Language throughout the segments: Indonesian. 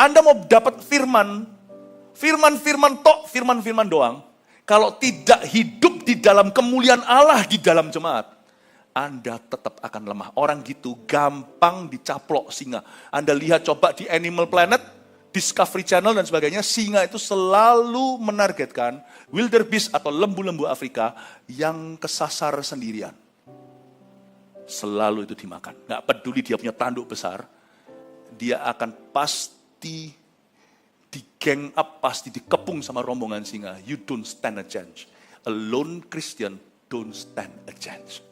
Anda mau dapat firman firman doang, kalau tidak hidup di dalam kemuliaan Allah di dalam jemaat, Anda tetap akan lemah. Orang gitu gampang dicaplok singa. Anda lihat coba di Animal Planet, Discovery Channel dan sebagainya, singa itu selalu menargetkan wildebeest atau lembu-lembu Afrika yang kesasar sendirian. Selalu itu dimakan. Nggak peduli dia punya tanduk besar, dia akan pasti di gang up, pasti dikepung sama rombongan singa. You don't stand a chance. A lone Christian don't stand a chance.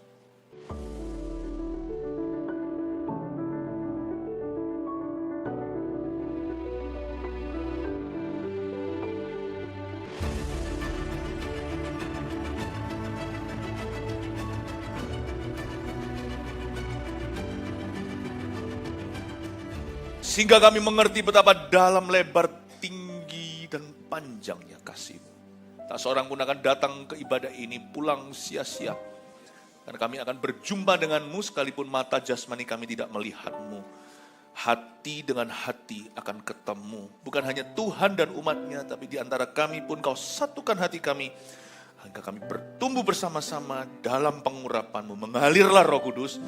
Sehingga kami mengerti betapa dalam, lebar, tinggi, dan panjangnya kasih-Mu. Tak seorang pun akan datang ke ibadah ini pulang sia-sia. Karena kami akan berjumpa dengan-Mu sekalipun mata jasmani kami tidak melihat-Mu. Hati dengan hati akan ketemu. Bukan hanya Tuhan dan umat-Nya, tapi di antara kami pun Kau satukan hati kami. Hingga kami bertumbuh bersama-sama dalam pengurapan-Mu. Mengalirlah Roh Kudus.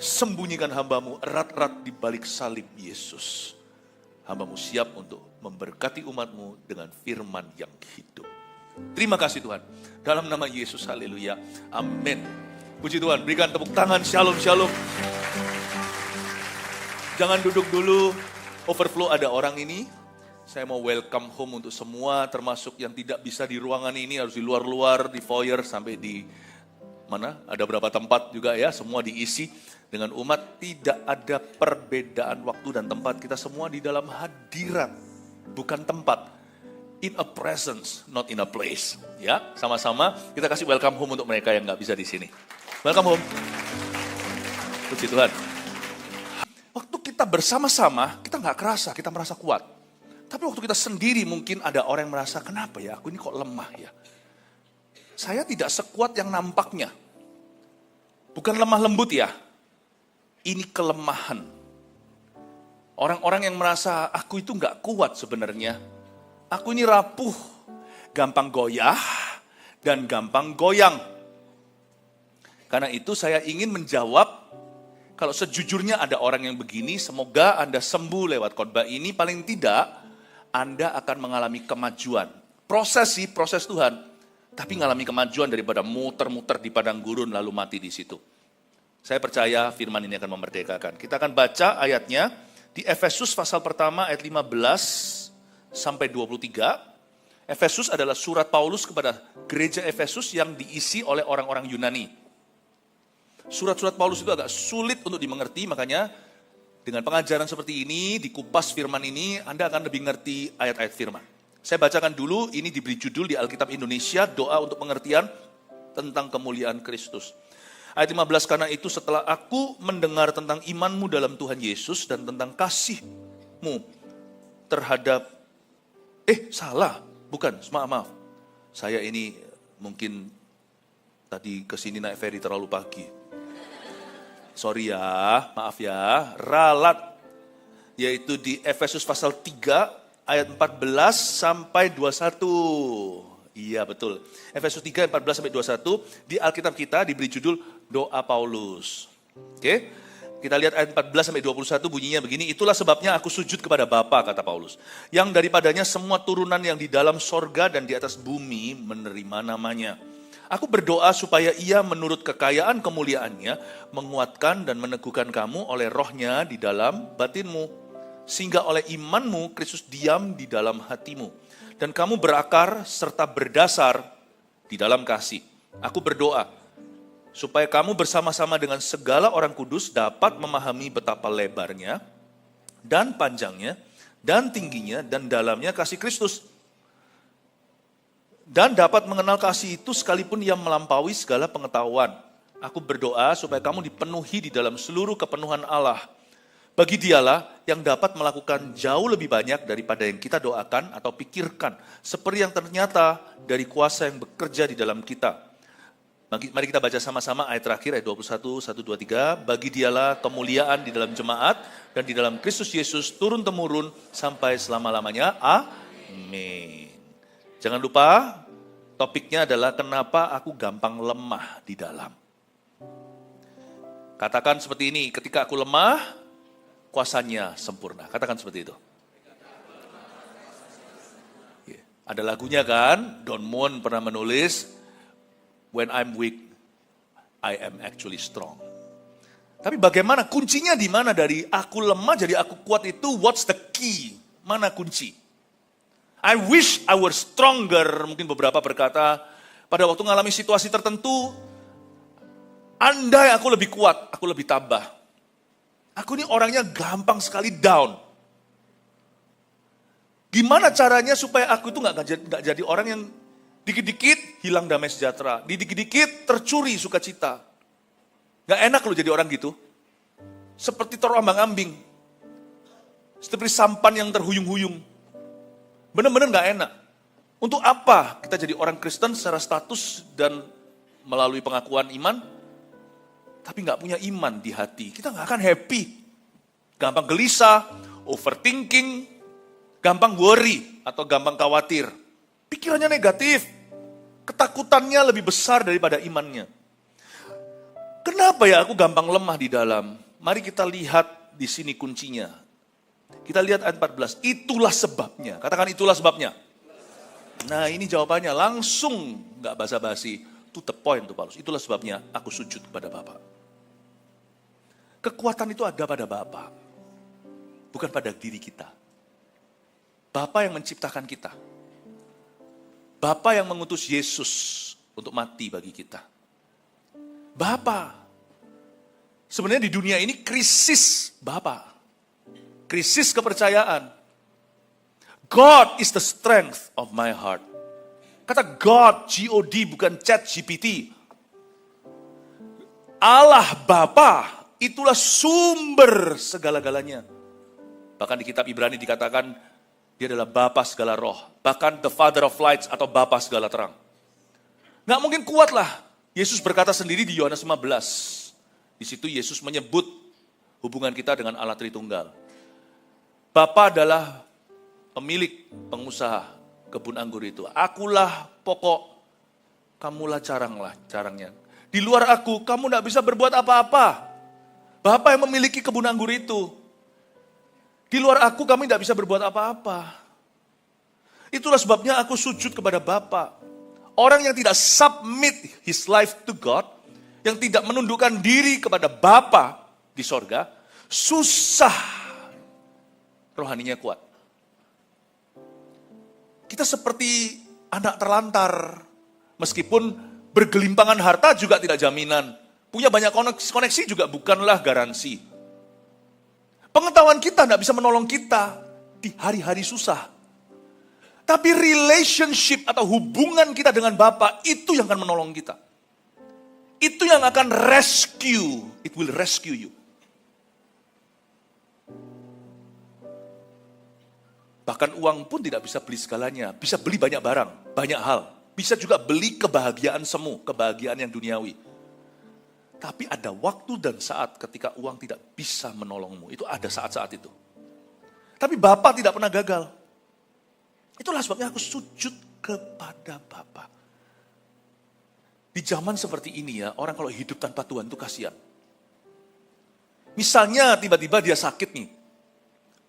Sembunyikan hamba-Mu erat-erat di balik salib Yesus. Hamba-Mu siap untuk memberkati umat-Mu dengan firman yang hidup. Terima kasih Tuhan. Dalam nama Yesus, haleluya. Amin. Puji Tuhan, berikan tepuk tangan, shalom, shalom. Jangan duduk dulu, overflow ada orang ini. Saya mau welcome home untuk semua, termasuk yang tidak bisa di ruangan ini, harus di luar-luar, di foyer, sampai di mana, ada berapa tempat juga ya, semua diisi. Dengan umat tidak ada perbedaan waktu dan tempat. Kita semua di dalam hadirat, bukan tempat. In a presence, not in a place. Ya, sama-sama kita kasih welcome home untuk mereka yang nggak bisa di sini. Welcome home. Puji Tuhan. Waktu kita bersama-sama, kita nggak kerasa, kita merasa kuat. Tapi waktu kita sendiri mungkin ada orang yang merasa, kenapa ya aku ini kok lemah ya. Saya tidak sekuat yang nampaknya. Bukan lemah lembut ya. Ini kelemahan. Orang-orang yang merasa, aku itu gak kuat sebenarnya. Aku ini rapuh, gampang goyah, dan gampang goyang. Karena itu saya ingin menjawab, kalau sejujurnya ada orang yang begini, semoga Anda sembuh lewat khotbah ini, paling tidak Anda akan mengalami kemajuan. Proses Tuhan, tapi mengalami kemajuan daripada muter-muter di padang gurun lalu mati di situ. Saya percaya firman ini akan memerdekakan. Kita akan baca ayatnya di Efesus pasal pertama ayat 15 sampai 23. Efesus adalah surat Paulus kepada gereja Efesus yang diisi oleh orang-orang Yunani. Surat-surat Paulus itu agak sulit untuk dimengerti, makanya dengan pengajaran seperti ini, dikupas firman ini, Anda akan lebih ngerti ayat-ayat firman. Saya bacakan dulu, ini diberi judul di Alkitab Indonesia, doa untuk pengertian tentang kemuliaan Kristus. Ayat 15, karena itu setelah aku mendengar tentang imanmu dalam Tuhan Yesus dan tentang kasihmu terhadap, maaf. Saya ini mungkin tadi kesini naik ferry terlalu pagi. Sorry ya, maaf ya. Ralat, yaitu di Efesus pasal 3 ayat 14 sampai 21. Iya betul. Efesus 3 ayat 14 sampai 21 di Alkitab kita diberi judul doa Paulus. Oke? Kita lihat ayat 14 sampai 21 bunyinya begini, itulah sebabnya aku sujud kepada Bapa, kata Paulus, yang daripadanya semua turunan yang di dalam sorga dan di atas bumi menerima namanya. Aku berdoa supaya ia menurut kekayaan kemuliaannya menguatkan dan meneguhkan kamu oleh rohnya di dalam batinmu, sehingga oleh imanmu Kristus diam di dalam hatimu, dan kamu berakar serta berdasar di dalam kasih. Aku berdoa supaya kamu bersama-sama dengan segala orang kudus dapat memahami betapa lebarnya dan panjangnya dan tingginya dan dalamnya kasih Kristus, dan dapat mengenal kasih itu sekalipun yang melampaui segala pengetahuan. Aku berdoa supaya kamu dipenuhi di dalam seluruh kepenuhan Allah. Bagi Dialah yang dapat melakukan jauh lebih banyak daripada yang kita doakan atau pikirkan, seperti yang ternyata dari kuasa yang bekerja di dalam kita. Mari kita baca sama-sama ayat terakhir, ayat 21, 1, 2, 3. Bagi dialah kemuliaan di dalam jemaat dan di dalam Kristus Yesus turun-temurun sampai selama-lamanya. Amin. Jangan lupa, topiknya adalah kenapa aku gampang lemah di dalam. Katakan seperti ini, ketika aku lemah, kuasanya sempurna. Katakan seperti itu. Ada lagunya kan, Don Moen pernah menulis, when I'm weak, I am actually strong. Tapi bagaimana, kuncinya di mana dari aku lemah jadi aku kuat itu, what's the key? Mana kunci? I wish I were stronger, mungkin beberapa berkata, pada waktu mengalami situasi tertentu, andai aku lebih kuat, aku lebih tabah. Aku ini orangnya gampang sekali down. Gimana caranya supaya aku itu nggak jadi orang yang dikit-dikit hilang damai sejahtera, dikit-dikit tercuri sukacita. Gak enak loh jadi orang gitu. Seperti terombang-ambing. Seperti sampan yang terhuyung-huyung. Benar-benar gak enak. Untuk apa kita jadi orang Kristen secara status dan melalui pengakuan iman, tapi gak punya iman di hati. Kita gak akan happy. Gampang gelisah, overthinking, gampang worry atau gampang khawatir. Pikirannya negatif. Ketakutannya lebih besar daripada imannya. Kenapa ya aku gampang lemah di dalam? Mari kita lihat di sini kuncinya. Kita lihat ayat 14. Itulah sebabnya. Katakan itulah sebabnya. Nah ini jawabannya langsung gak basa-basi. To the point tuh Paulus. Itulah sebabnya aku sujud kepada Bapa. Kekuatan itu ada pada Bapa. Bukan pada diri kita. Bapa yang menciptakan kita. Bapa yang mengutus Yesus untuk mati bagi kita. Bapa. Sebenarnya di dunia ini krisis Bapa. Krisis kepercayaan. God is the strength of my heart. Kata God, G-O-D bukan chat GPT. Allah Bapa, itulah sumber segala-galanya. Bahkan di kitab Ibrani dikatakan, dia adalah Bapa segala roh. Bahkan the Father of lights atau Bapa segala terang. Nggak mungkin kuat lah. Yesus berkata sendiri di Yohanes 15. Di situ Yesus menyebut hubungan kita dengan Allah Tritunggal. Bapa adalah pemilik, pengusaha kebun anggur itu. Akulah pokok, kamulah carangnya. Di luar aku, kamu nggak bisa berbuat apa-apa. Bapa yang memiliki kebun anggur itu. Di luar aku kami tidak bisa berbuat apa-apa. Itulah sebabnya aku sujud kepada Bapa. Orang yang tidak submit his life to God, yang tidak menundukkan diri kepada Bapa di sorga, susah rohaninya kuat. Kita seperti anak terlantar. Meskipun bergelimpangan harta juga tidak jaminan. Punya banyak koneksi juga bukanlah garansi. Pengetahuan kita tidak bisa menolong kita di hari-hari susah. Tapi relationship atau hubungan kita dengan Bapa itu yang akan menolong kita. Itu yang akan rescue. It will rescue you. Bahkan uang pun tidak bisa beli segalanya. Bisa beli banyak barang, banyak hal. Bisa juga beli kebahagiaan semu, kebahagiaan yang duniawi. Tapi ada waktu dan saat ketika uang tidak bisa menolongmu. Itu ada saat-saat itu. Tapi Bapa tidak pernah gagal. Itulah sebabnya aku sujud kepada Bapa. Di zaman seperti ini ya, orang kalau hidup tanpa Tuhan itu kasihan. Misalnya tiba-tiba dia sakit nih.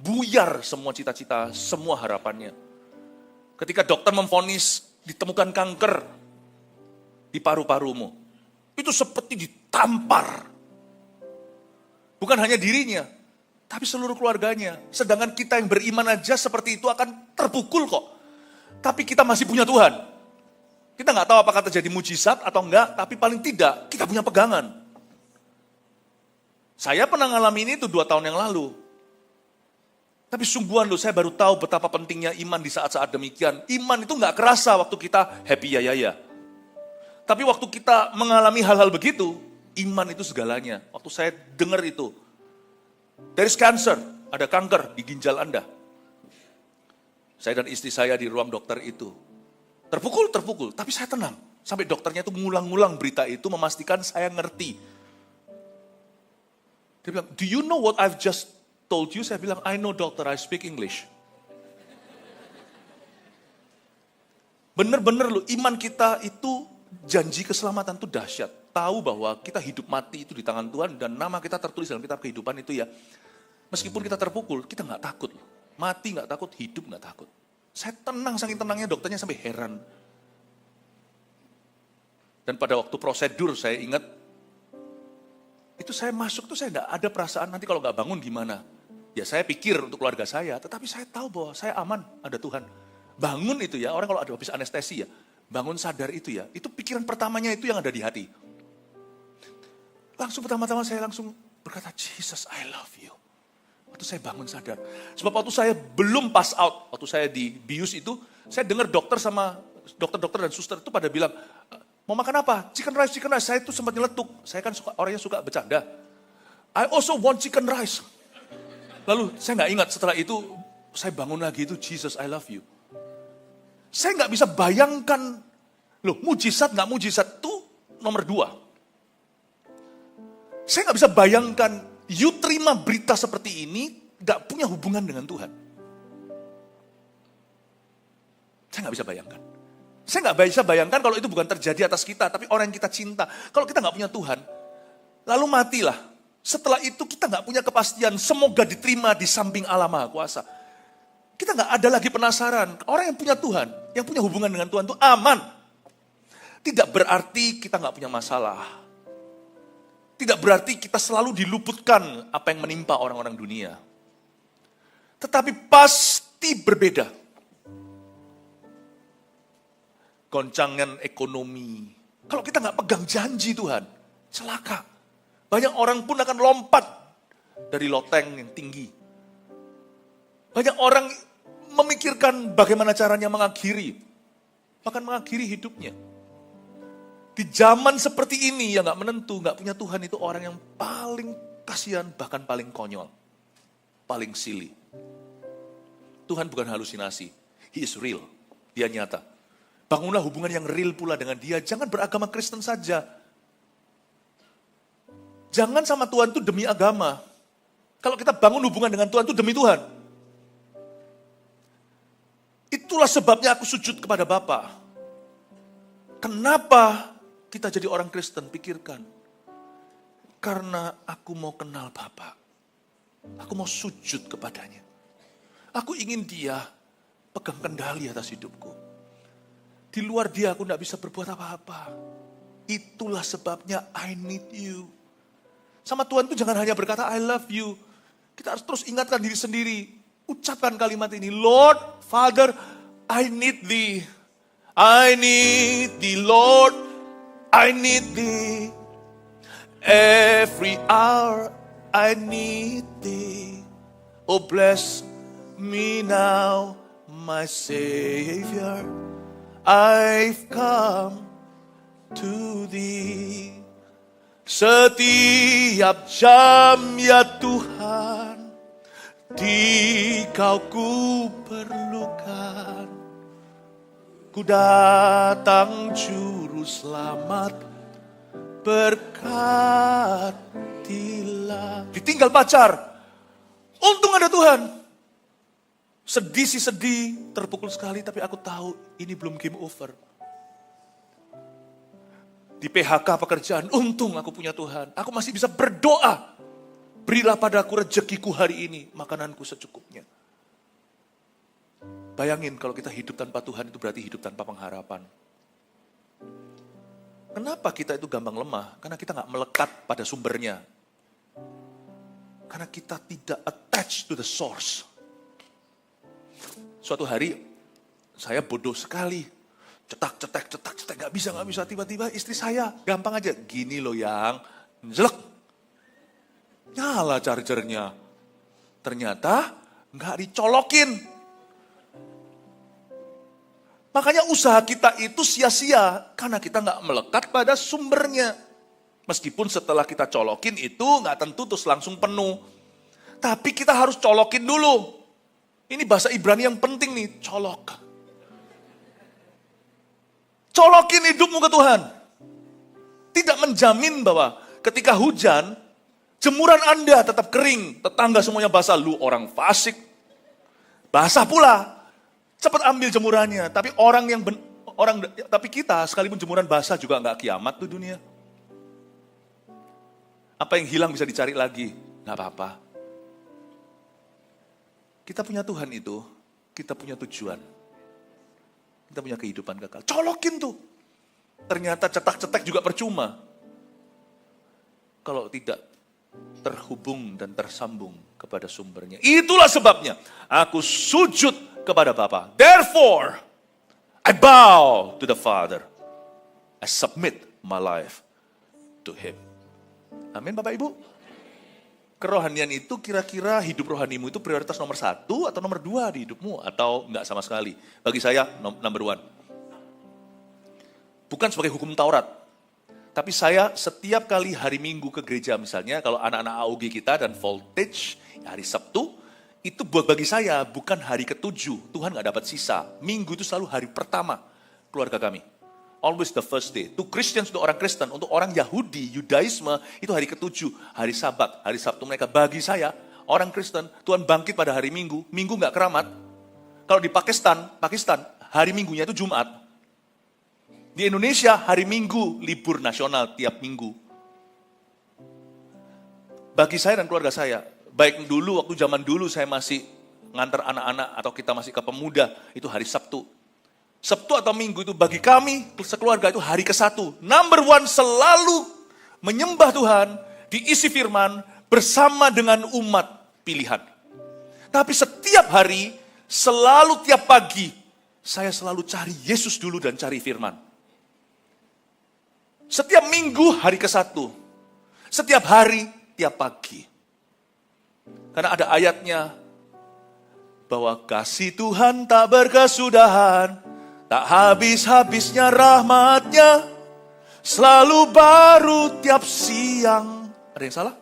Buyar semua cita-cita, semua harapannya. Ketika dokter memvonis ditemukan kanker di paru-parumu. Itu seperti ditampar. Bukan hanya dirinya, tapi seluruh keluarganya. Sedangkan kita yang beriman aja seperti itu akan terpukul kok. Tapi kita masih punya Tuhan. Kita nggak tahu apakah terjadi mujizat atau enggak, tapi paling tidak kita punya pegangan. Saya pernah ngalamin itu 2 tahun yang lalu. Tapi sungguhan loh, saya baru tahu betapa pentingnya iman di saat-saat demikian. Iman itu nggak kerasa waktu kita happy ya. Tapi waktu kita mengalami hal-hal begitu, iman itu segalanya. Waktu saya dengar itu, there is cancer, ada kanker di ginjal Anda. Saya dan istri saya di ruang dokter itu. Terpukul, tapi saya tenang. Sampai dokternya itu ngulang-ngulang berita itu, memastikan saya ngerti. Dia bilang, do you know what I've just told you? Saya bilang, I know doctor, I speak English. Bener-bener loh, iman kita itu janji keselamatan itu dahsyat. Tahu bahwa kita hidup mati itu di tangan Tuhan dan nama kita tertulis dalam kitab kehidupan itu ya. Meskipun kita terpukul, kita nggak takut. Mati nggak takut, hidup nggak takut. Saya tenang, saking tenangnya dokternya sampai heran. Dan pada waktu prosedur saya ingat, itu saya masuk tuh saya nggak ada perasaan nanti kalau nggak bangun gimana. Ya saya pikir untuk keluarga saya, tetapi saya tahu bahwa saya aman, ada Tuhan. Bangun itu ya, orang kalau ada habis anestesi ya, bangun sadar itu ya, itu pikiran pertamanya itu yang ada di hati. Langsung pertama-tama saya langsung berkata, Jesus I love you. Waktu saya bangun sadar. Sebab waktu saya belum pass out, waktu saya di bius itu, saya dengar dokter sama dokter-dokter dan suster itu pada bilang, mau makan apa? Chicken rice, chicken rice. Saya itu sempat nyeletuk, saya kan orangnya suka bercanda. I also want chicken rice. Lalu saya nggak ingat setelah itu, saya bangun lagi itu, Jesus I love you. Saya nggak bisa bayangkan, loh mujizat nggak mujizat itu nomor 2. Saya nggak bisa bayangkan, you terima berita seperti ini, nggak punya hubungan dengan Tuhan. Saya nggak bisa bayangkan. Saya nggak bisa bayangkan kalau itu bukan terjadi atas kita, tapi orang yang kita cinta. Kalau kita nggak punya Tuhan, lalu matilah. Setelah itu kita nggak punya kepastian, semoga diterima di samping Allah Maha Kuasa. Kita nggak ada lagi penasaran. Orang yang punya Tuhan, yang punya hubungan dengan Tuhan itu aman. Tidak berarti kita nggak punya masalah. Tidak berarti kita selalu diluputkan apa yang menimpa orang-orang dunia. Tetapi pasti berbeda. Goncangan ekonomi. Kalau kita nggak pegang janji Tuhan, celaka. Banyak orang pun akan lompat dari loteng yang tinggi. Banyak orang memikirkan bagaimana caranya mengakhiri, bahkan mengakhiri hidupnya. Di zaman seperti ini yang gak menentu, gak punya Tuhan itu orang yang paling kasihan, bahkan paling konyol. Paling silly. Tuhan bukan halusinasi, He is real, Dia nyata. Bangunlah hubungan yang real pula dengan Dia, jangan beragama Kristen saja. Jangan sama Tuhan itu demi agama. Kalau kita bangun hubungan dengan Tuhan itu demi Tuhan. Itulah sebabnya aku sujud kepada Bapa. Kenapa kita jadi orang Kristen? Pikirkan. Karena aku mau kenal Bapa. Aku mau sujud kepadanya. Aku ingin Dia pegang kendali atas hidupku. Di luar Dia aku tidak bisa berbuat apa-apa. Itulah sebabnya I need you. Sama Tuhan itu jangan hanya berkata I love you. Kita harus terus ingatkan diri sendiri. Ucapkan kalimat ini, Lord, Father, I need thee. I need thee, Lord. I need thee. Every hour I need thee. Oh, bless me now, my Savior. I've come to thee. Setiap jam ya Tuhan, di Kau ku perlukan. Ku datang juru selamat, berkatilah. Ditinggal pacar, untung ada Tuhan. Sedih sih sedih, terpukul sekali, tapi aku tahu ini belum game over. Di PHK pekerjaan, untung aku punya Tuhan. Aku masih bisa berdoa. Berilah padaku rezekiku hari ini, makananku secukupnya. Bayangin kalau kita hidup tanpa Tuhan itu berarti hidup tanpa pengharapan. Kenapa kita itu gampang lemah? Karena kita gak melekat pada sumbernya. Karena kita tidak attached to the source. Suatu hari, saya bodoh sekali. Cetak, gak bisa. Tiba-tiba istri saya, gampang aja. Gini loh yang, jelek. Nyala chargernya. Ternyata gak dicolokin. Makanya usaha kita itu sia-sia. Karena kita gak melekat pada sumbernya. Meskipun setelah kita colokin itu gak tentu terus langsung penuh. Tapi kita harus colokin dulu. Ini bahasa Ibrani yang penting nih, colok. Colokin hidupmu ke Tuhan. Tidak menjamin bahwa ketika hujan, jemuran Anda tetap kering, tetangga semuanya basah, lu orang fasik. Basah pula. Cepat ambil jemurannya. Tapi tapi kita sekalipun jemuran basah juga nggak kiamat tuh dunia. Apa yang hilang bisa dicari lagi, nggak apa-apa. Kita punya Tuhan itu, kita punya tujuan. Kita punya kehidupan kekal. Colokin tuh. Ternyata cetak-cetak juga percuma. Kalau tidak terhubung dan tersambung kepada sumbernya. Itulah sebabnya aku sujud kepada Bapa. Therefore, I bow to the Father. I submit my life to Him. Amin Bapak Ibu. Kerohanian itu kira-kira hidup rohanimu itu prioritas nomor 1 atau nomor 2 di hidupmu atau enggak sama sekali. Bagi saya number 1. Bukan sebagai hukum Taurat. Tapi saya setiap kali hari Minggu ke gereja misalnya, kalau anak-anak AOG kita dan Voltage, hari Sabtu, itu buat bagi saya bukan hari ke-7. Tuhan gak dapat sisa. Minggu itu selalu hari pertama keluarga kami. Always the first day. To Christians, untuk orang Kristen, untuk orang Yahudi, Yudaisme, itu hari ke-7, hari Sabat, hari Sabtu mereka. Bagi saya, orang Kristen, Tuhan bangkit pada hari Minggu, Minggu gak keramat. Kalau di Pakistan, hari Minggunya itu Jumat. Di Indonesia, hari Minggu, libur nasional tiap minggu. Bagi saya dan keluarga saya, baik dulu, waktu zaman dulu saya masih ngantar anak-anak atau kita masih ke pemuda, itu hari Sabtu. Sabtu atau Minggu itu bagi kami, sekeluarga itu hari ke-1. Number 1 selalu menyembah Tuhan, diisi firman, bersama dengan umat pilihan. Tapi setiap hari, selalu tiap pagi, saya selalu cari Yesus dulu dan cari firman. Setiap minggu hari ke-1. Setiap hari, tiap pagi. Karena ada ayatnya, bahwa kasih Tuhan tak berkesudahan, tak habis-habisnya rahmatnya, selalu baru tiap siang. Ada yang salah?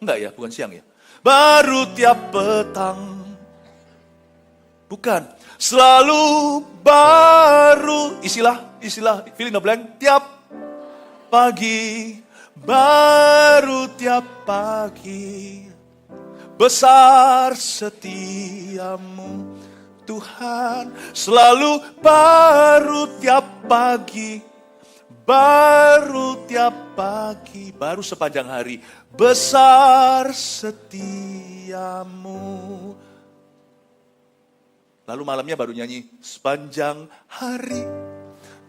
Enggak ya, bukan siang ya. Baru tiap petang. Bukan. Selalu baru, istilah, fill in the blank, tiap pagi. Baru tiap pagi. Besar setiamu Tuhan, selalu baru tiap pagi, baru tiap pagi, baru sepanjang hari, besar setiamu. Lalu malamnya baru nyanyi, sepanjang hari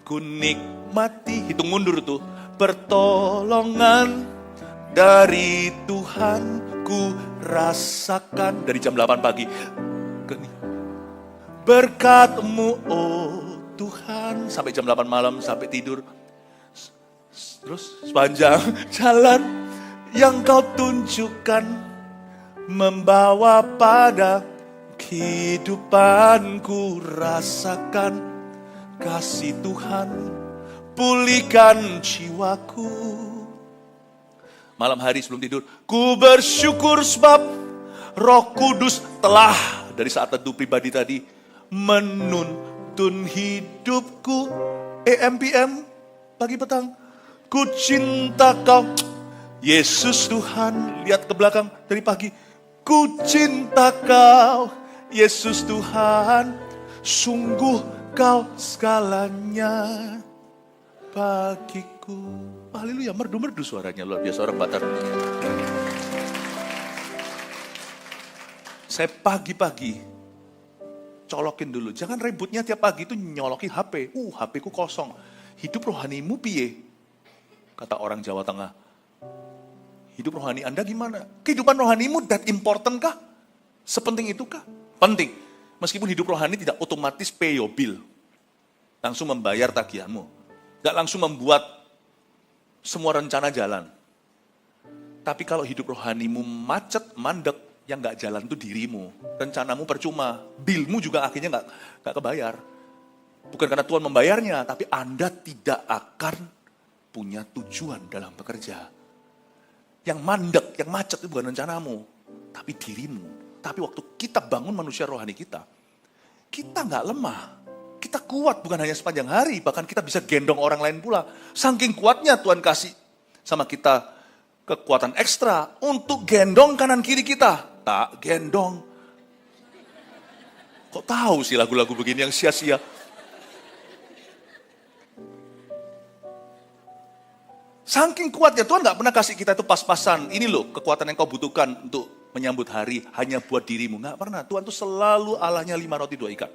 ku nikmati, hitung mundur tuh, pertolongan dari Tuhan ku rasakan, dari jam 8 pagi. Berkat-Mu, oh Tuhan, sampai jam 8 malam, sampai tidur. Terus sepanjang jalan yang Kau tunjukkan, membawa pada kehidupanku, rasakan kasih Tuhan, pulihkan jiwaku. Malam hari sebelum tidur, ku bersyukur sebab Roh Kudus telah, dari saat teduh pribadi tadi, menuntun hidupku. AM PM, pagi petang, ku cinta Kau Yesus Tuhan. Lihat ke belakang dari pagi, ku cinta Kau Yesus Tuhan, sungguh Kau segalanya bagiku. Haleluya, merdu-merdu suaranya, luar biasa orang Batak. Saya pagi-pagi colokin dulu. Jangan ributnya tiap pagi itu nyolokin HP. HP ku kosong. Hidup rohanimu piye? Kata orang Jawa Tengah. Hidup rohani Anda gimana? Kehidupan rohanimu that important kah? Sepenting itu kah? Penting. Meskipun hidup rohani tidak otomatis pay your bill. Langsung membayar tagihanmu. Gak langsung membuat semua rencana jalan. Tapi kalau hidup rohanimu macet, mandek, yang gak jalan itu dirimu. Rencanamu percuma. Billmu juga akhirnya gak kebayar. Bukan karena Tuhan membayarnya, tapi Anda tidak akan punya tujuan dalam bekerja. Yang mandek, yang macet itu bukan rencanamu, tapi dirimu. Tapi waktu kita bangun manusia rohani kita gak lemah. Kita kita kuat bukan hanya sepanjang hari, bahkan kita bisa gendong orang lain pula. Saking kuatnya Tuhan kasih sama kita kekuatan ekstra untuk gendong kanan kiri kita. Tak gendong. Kok tahu sih lagu-lagu begini yang sia-sia? Saking kuatnya, Tuhan gak pernah kasih kita itu pas-pasan. Ini loh kekuatan yang kau butuhkan untuk menyambut hari hanya buat dirimu. Gak pernah. Tuhan tuh selalu Allahnya 5 roti 2 ikan.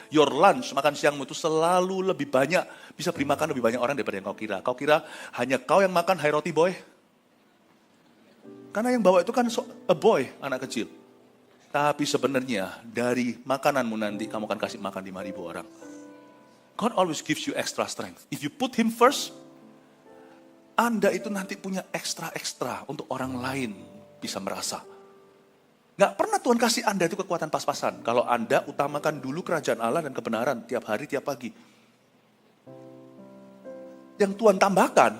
Your lunch, makan siangmu itu selalu lebih banyak. Bisa beri makan lebih banyak orang daripada yang kau kira. Kau kira hanya kau yang makan high roti boy? Karena yang bawa itu kan a boy, anak kecil. Tapi sebenarnya dari makananmu nanti kamu akan kasih makan 5.000 orang. God always gives you extra strength. If you put Him first, Anda itu nanti punya ekstra-ekstra untuk orang lain bisa merasa. Gak pernah Tuhan kasih Anda itu kekuatan pas-pasan. Kalau Anda utamakan dulu kerajaan Allah dan kebenaran tiap hari, tiap pagi. Yang Tuhan tambahkan,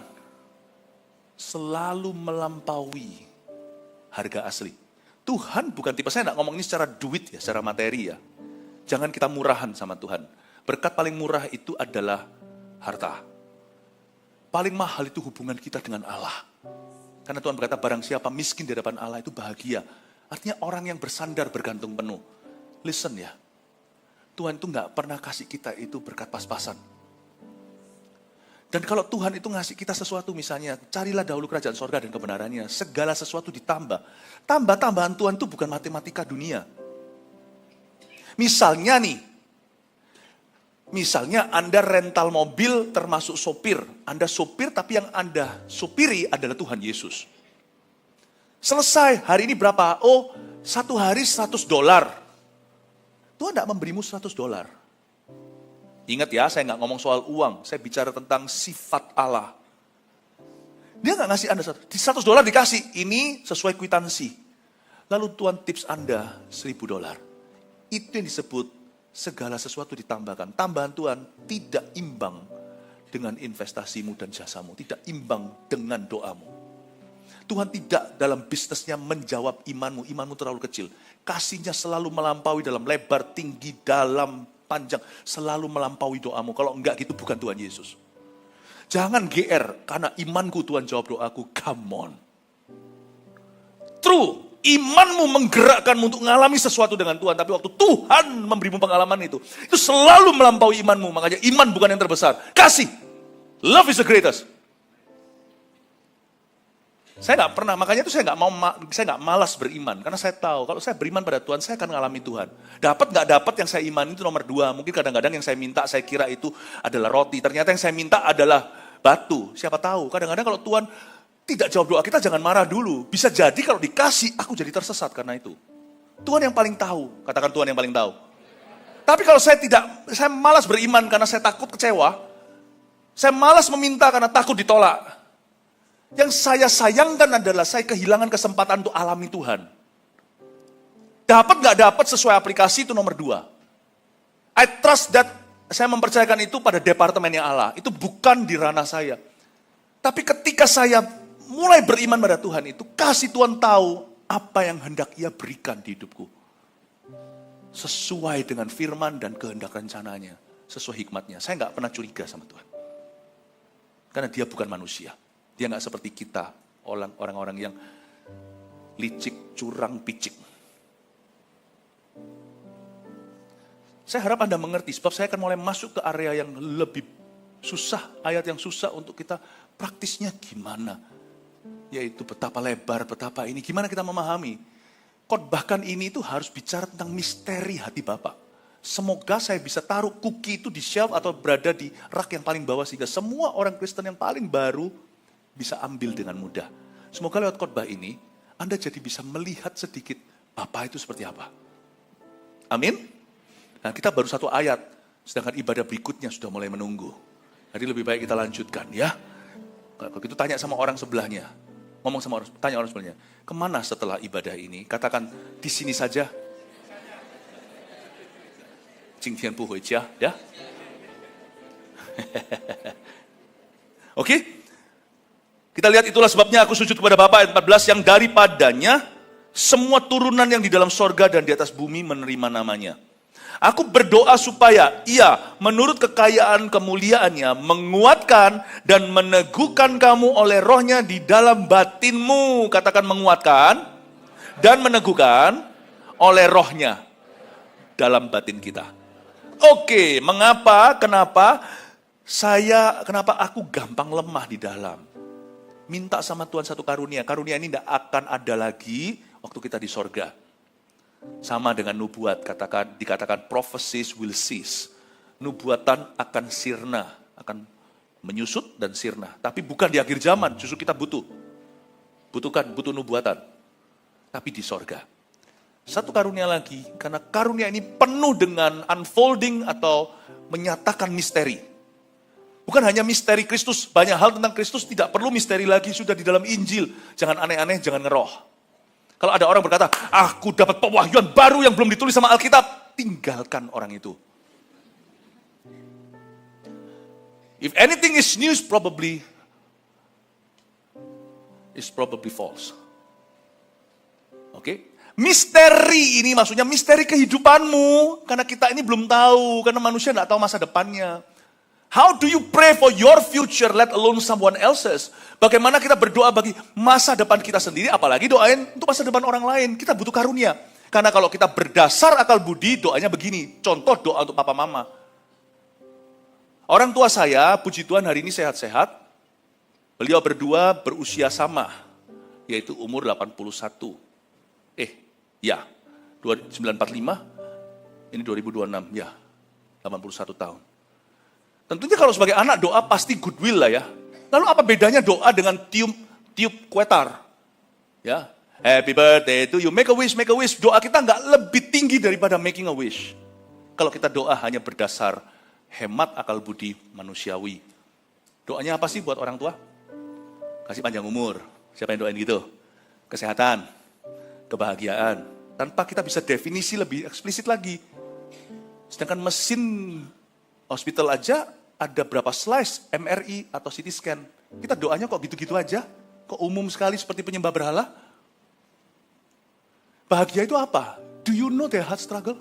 selalu melampaui harga asli. Tuhan bukan tipe, saya gak ngomong ini secara duit ya, secara materi ya. Jangan kita murahan sama Tuhan. Berkat paling murah itu adalah harta. Paling mahal itu hubungan kita dengan Allah. Karena Tuhan berkata, barang siapa miskin di hadapan Allah itu bahagia. Artinya orang yang bersandar bergantung penuh. Listen ya, Tuhan itu gak pernah kasih kita itu berkat pas-pasan. Dan kalau Tuhan itu ngasih kita sesuatu misalnya, carilah dahulu kerajaan sorga dan kebenarannya. Segala sesuatu ditambah. Tambah-tambahan Tuhan itu bukan matematika dunia. Misalnya Anda rental mobil termasuk sopir. Anda sopir tapi yang Anda sopiri adalah Tuhan Yesus. Selesai, hari ini berapa? Oh, satu hari $100. Tuhan tidak memberimu $100. Ingat ya, saya nggak ngomong soal uang. Saya bicara tentang sifat Allah. Dia nggak ngasih Anda $100 dikasih. Ini sesuai kwitansi. Lalu Tuhan tips Anda $1.000. Itu yang disebut segala sesuatu ditambahkan. Tambahan Tuhan tidak imbang dengan investasimu dan jasamu. Tidak imbang dengan doamu. Tuhan tidak dalam bisnisnya menjawab imanmu. Imanmu terlalu kecil. Kasihnya selalu melampaui dalam lebar, tinggi, dalam, panjang. Selalu melampaui doamu. Kalau enggak gitu bukan Tuhan Yesus. Jangan GR. Karena imanku Tuhan jawab doaku. Come on. True. Imanmu menggerakkanmu untuk mengalami sesuatu dengan Tuhan. Tapi waktu Tuhan memberimu pengalaman itu selalu melampaui imanmu. Makanya iman bukan yang terbesar. Kasih. Love is the greatest. Saya nggak pernah, makanya itu saya nggak malas beriman. Karena saya tahu, kalau saya beriman pada Tuhan, saya akan mengalami Tuhan. Dapat nggak dapat yang saya imani itu nomor 2. Mungkin kadang-kadang yang saya minta, saya kira itu adalah roti. Ternyata yang saya minta adalah batu. Siapa tahu, kadang-kadang kalau Tuhan tidak jawab doa kita, jangan marah dulu. Bisa jadi kalau dikasih, aku jadi tersesat karena itu. Tuhan yang paling tahu. Katakan Tuhan yang paling tahu. Tapi kalau saya malas beriman karena saya takut kecewa. Saya malas meminta karena takut ditolak. Yang saya sayangkan adalah saya kehilangan kesempatan untuk alami Tuhan. Dapat gak dapat sesuai aplikasi itu nomor 2. I trust that, saya mempercayakan itu pada departemennya Allah. Itu bukan di ranah saya. Tapi ketika saya mulai beriman pada Tuhan itu, kasih Tuhan tahu apa yang hendak Ia berikan di hidupku. Sesuai dengan firman dan kehendak rencananya. Sesuai hikmatnya. Saya nggak pernah curiga sama Tuhan. Karena Dia bukan manusia. Dia nggak seperti kita, orang-orang yang licik, curang, picik. Saya harap Anda mengerti, sebab saya akan mulai masuk ke area yang lebih susah, ayat yang susah untuk kita praktisnya gimana. Yaitu betapa lebar, betapa ini. Gimana kita memahami. Bahkan ini itu harus bicara tentang misteri hati Bapa. Semoga saya bisa taruh cookie itu di shelf atau berada di rak yang paling bawah. Sehingga semua orang Kristen yang paling baru bisa ambil dengan mudah. Semoga lewat khotbah ini, Anda jadi bisa melihat sedikit Bapa itu seperti apa. Amin. Nah, kita baru 1 ayat. Sedangkan ibadah berikutnya sudah mulai menunggu. Jadi lebih baik kita lanjutkan ya. Kalau gitu tanya sama orang sebelahnya. Ngomong sama orang, tanya orang sebelahnya. Kemana setelah ibadah ini? Katakan, di sini saja. 今天不回家, ya. Oke? Kita lihat itulah sebabnya aku sujud kepada Bapa ayat 14 yang daripadanya semua turunan yang di dalam sorga dan di atas bumi menerima namanya. Aku berdoa supaya ia menurut kekayaan kemuliaannya menguatkan dan meneguhkan kamu oleh rohnya di dalam batinmu. Katakan menguatkan dan meneguhkan oleh rohnya dalam batin kita. Oke, kenapa aku gampang lemah di dalam. Minta sama Tuhan satu karunia. Karunia ini tidak akan ada lagi waktu kita di sorga. Sama dengan nubuat, dikatakan prophecies will cease. Nubuatan akan sirna, akan menyusut dan sirna. Tapi bukan di akhir zaman, justru kita butuh nubuatan. Tapi di sorga. Satu karunia lagi, karena karunia ini penuh dengan unfolding atau menyatakan misteri. Bukan hanya misteri Kristus, banyak hal tentang Kristus tidak perlu misteri lagi, sudah di dalam Injil. Jangan aneh-aneh, jangan ngeroh. Kalau ada orang berkata, aku dapat pewahyuan baru yang belum ditulis sama Alkitab, tinggalkan orang itu. If anything is news, probably false. Oke? Misteri ini maksudnya misteri kehidupanmu. Karena kita ini belum tahu, karena manusia tidak tahu masa depannya. How do you pray for your future, let alone someone else's? Bagaimana kita berdoa bagi masa depan kita sendiri, apalagi doain untuk masa depan orang lain. Kita butuh karunia. Karena kalau kita berdasar akal budi, doanya begini. Contoh doa untuk papa mama. Orang tua saya, puji Tuhan hari ini sehat-sehat. Beliau berdua berusia sama, yaitu umur 81. 1945, ini 2026, 81 tahun. Tentunya kalau sebagai anak doa pasti goodwill lah ya. Lalu apa bedanya doa dengan tiup kuetar? Ya, happy birthday to you, make a wish. Doa kita nggak lebih tinggi daripada making a wish. Kalau kita doa hanya berdasar hemat akal budi manusiawi. Doanya apa sih buat orang tua? Kasih panjang umur. Siapa yang doain gitu? Kesehatan, kebahagiaan. Tanpa kita bisa definisi lebih eksplisit lagi. Sedangkan mesin hospital aja ada berapa slice MRI atau CT scan. Kita doanya kok gitu-gitu aja? Kok umum sekali seperti penyembah berhala? Bahagia itu apa? Do you know their heart struggle?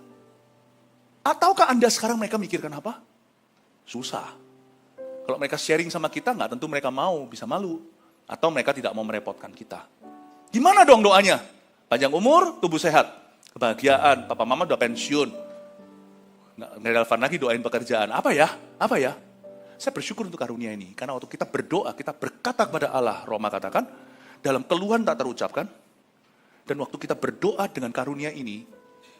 Ataukah Anda sekarang mereka mikirkan apa? Susah. Kalau mereka sharing sama kita, nggak tentu mereka mau, bisa malu. Atau mereka tidak mau merepotkan kita. Gimana dong doanya? Panjang umur, tubuh sehat. Kebahagiaan, papa mama udah pensiun. Nggak relevan lagi doain pekerjaan. Apa ya? Saya bersyukur untuk karunia ini. Karena waktu kita berdoa, kita berkata kepada Allah. Roma katakan, dalam keluhan tak terucapkan. Dan waktu kita berdoa dengan karunia ini,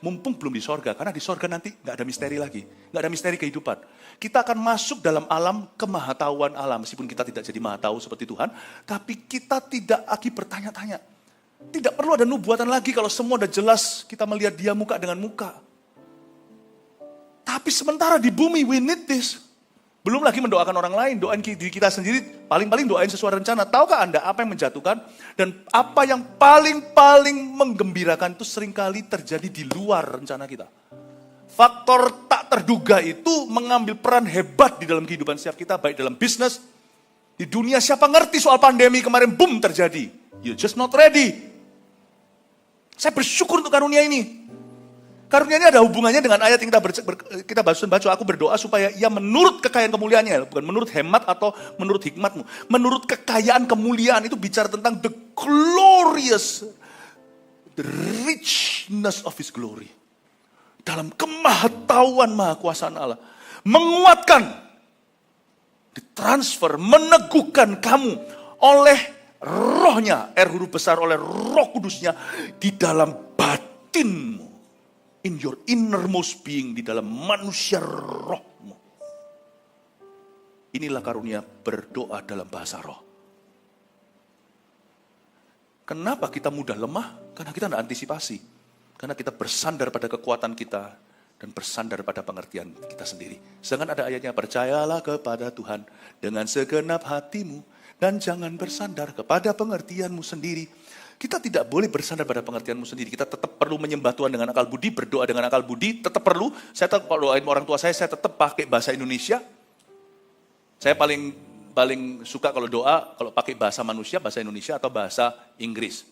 mumpung belum di sorga. Karena di sorga nanti nggak ada misteri lagi. Nggak ada misteri kehidupan. Kita akan masuk dalam alam kemahatauan Allah. Meskipun kita tidak jadi maha tahu seperti Tuhan. Tapi kita tidak lagi bertanya-tanya. Tidak perlu ada nubuatan lagi kalau semua udah jelas kita melihat dia muka dengan muka. Tapi sementara di bumi, we need this. Belum lagi mendoakan orang lain, doain diri kita sendiri, paling-paling doain sesuai rencana. Tahukah Anda apa yang menjatuhkan? Dan apa yang paling menggembirakan itu seringkali terjadi di luar rencana kita. Faktor tak terduga itu mengambil peran hebat di dalam kehidupan setiap kita, baik dalam bisnis, di dunia. Siapa ngerti soal pandemi kemarin, boom terjadi. You're just not ready. Saya bersyukur untuk karunia ini. Karunia ini ada hubungannya dengan ayat yang kita baca. Aku berdoa supaya ia menurut kekayaan kemuliaannya, bukan menurut hemat atau menurut hikmatmu. Menurut kekayaan kemuliaan itu bicara tentang the richness of his glory. Dalam kemahatauan maha kuasaan Allah. Menguatkan, ditransfer, meneguhkan kamu oleh rohnya, huruf besar oleh roh kudusnya di dalam batinmu. In your innermost being, di dalam manusia rohmu. Inilah karunia berdoa dalam bahasa roh. Kenapa kita mudah lemah? Karena kita tidak antisipasi. Karena kita bersandar pada kekuatan kita dan bersandar pada pengertian kita sendiri. Sedangkan ada ayatnya, percayalah kepada Tuhan dengan segenap hatimu dan jangan bersandar kepada pengertianmu sendiri. Kita tidak boleh bersandar pada pengertianmu sendiri. Kita tetap perlu menyembah Tuhan dengan akal budi, berdoa dengan akal budi, tetap perlu. Saya tetap, kalau doain orang tua saya tetap pakai bahasa Indonesia. Saya paling suka kalau doa, kalau pakai bahasa manusia, bahasa Indonesia atau bahasa Inggris.